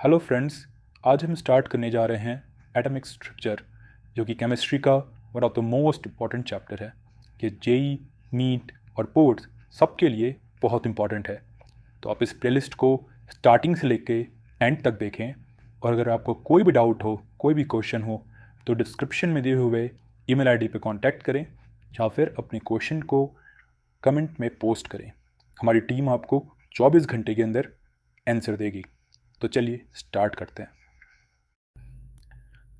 Hello friends, आज हम start करने जा रहे हैं एटॉमिक स्ट्रक्चर, जो कि केमिस्ट्री का one of the most important chapter है। कि जेई, नीट और बोर्ड्स सबके लिए बहुत इंपॉर्टेंट है। तो आप इस प्लेलिस्ट को स्टार्टिंग से लेके एंड तक देखें, और अगर आपको कोई भी डाउट हो, कोई भी क्वेश्चन हो, तो डिस्क्रिप्शन में दिए हुए ईमेल आईडी पे कांटेक्ट करें या फिर अपने क्वेश्चन को कमेंट में पोस्ट करें। हमारी टीम आपको 24 घंटे के अंदर आंसर देगी। तो चलिए स्टार्ट करते हैं।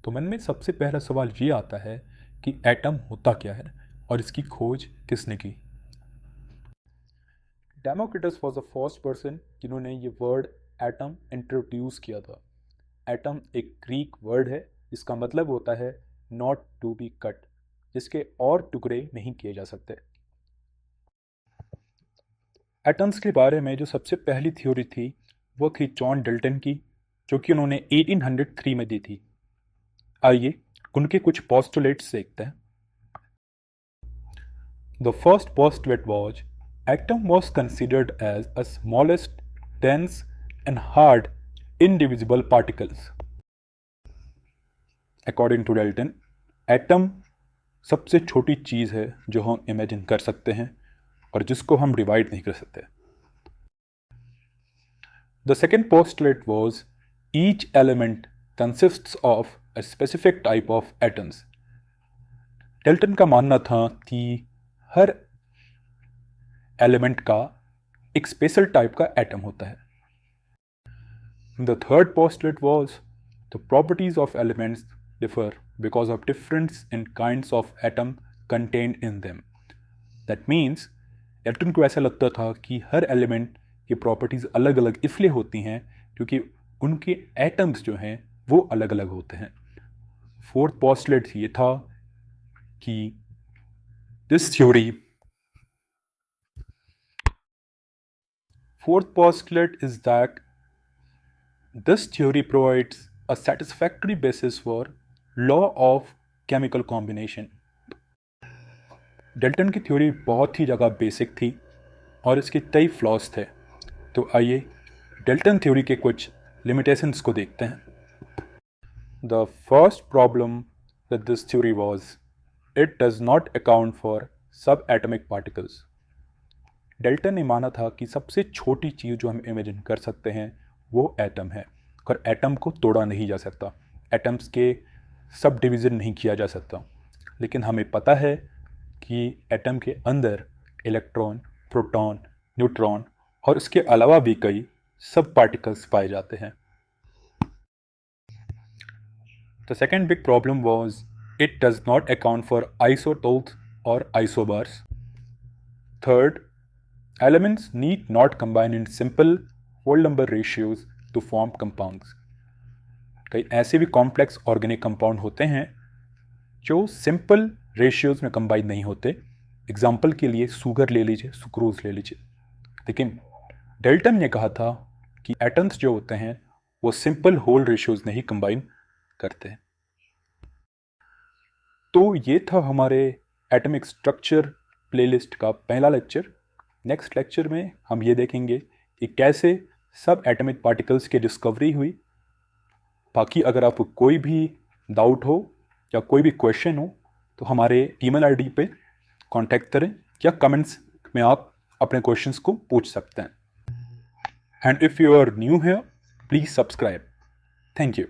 तो मन में सबसे पहला सवाल ये आता है कि एटम होता क्या है और इसकी खोज किसने की। Democritus was the first person जिन्होंने ये वर्ड एटम इंट्रोड्यूस किया था। एटम एक ग्रीक वर्ड है जिसका मतलब होता है नॉट टू बी कट, जिसके और टुकड़े नहीं किए जा सकते। एटम्स के बारे में जो सबसे पहली थ्योरी थी वो थी जॉन डाल्टन की, जो कि उन्होंने 1803 में दी थी। आइए उनके कुछ पोस्टुलेट्स देखते हैं। The first postulate was atom was considered as a smallest, dense and hard indivisible particles. According to Dalton, atom सबसे छोटी चीज़ है जो हम इमेजिन कर सकते हैं और जिसको हम डिवाइड नहीं कर सकते। The second postulate was each element consists of a specific type of atoms. Dalton का मानना था कि हर एलिमेंट का एक स्पेशल टाइप का एटम होता है। The third postulate was the properties of elements differ because of difference in kinds of atom contained in them. That means Dalton को ऐसा लगता था कि हर एलिमेंट की प्रॉपर्टीज़ अलग अलग इसलिए होती हैं क्योंकि उनके एटम्स जो हैं वो अलग अलग होते हैं। फोर्थ पोस्टुलेट ये था कि this theory provides a satisfactory basis for law of chemical combination. Dalton की थ्योरी बहुत ही ज़्यादा बेसिक थी और इसके कई फ्लॉज थे। तो आइए डाल्टन थ्योरी के कुछ लिमिटेशंस को देखते हैं। The first problem with this theory was it does not account for सब एटॉमिक पार्टिकल्स। डाल्टन ने माना था कि सबसे छोटी चीज़ जो हम इमेजिन कर सकते हैं वो एटम है, और एटम को तोड़ा नहीं जा सकता, एटम्स के सब डिवीज़न नहीं किया जा सकता। लेकिन हमें पता है कि एटम के अंदर इलेक्ट्रॉन, प्रोटॉन, न्यूट्रॉन और इसके अलावा भी कई सब पार्टिकल्स पाए जाते हैं। The second big problem was it does not account for isotopes और isobars. Third, elements need not combine in simple whole number ratios to form compounds. कई ऐसे भी कॉम्प्लेक्स ऑर्गेनिक कंपाउंड होते हैं जो सिंपल रेशियोज में कंबाइन नहीं होते। एग्जाम्पल के लिए शुगर ले लीजिए, सुक्रोज ले लीजिए। लेकिन डाल्टन ने कहा था कि एटम्स जो होते हैं वो सिंपल होल रेशियोज नहीं कंबाइन करते। तो ये था हमारे एटॉमिक स्ट्रक्चर प्लेलिस्ट का पहला लेक्चर। नेक्स्ट लेक्चर में हम ये देखेंगे कि कैसे सब एटॉमिक पार्टिकल्स की डिस्कवरी हुई। बाकी अगर आपको कोई भी डाउट हो या कोई भी क्वेश्चन हो तो हमारे ईमेल आईडी पे कांटेक्ट करें या कमेंट्स में आप अपने क्वेश्चंस को पूछ सकते हैं। And if you are new here, please subscribe. Thank you.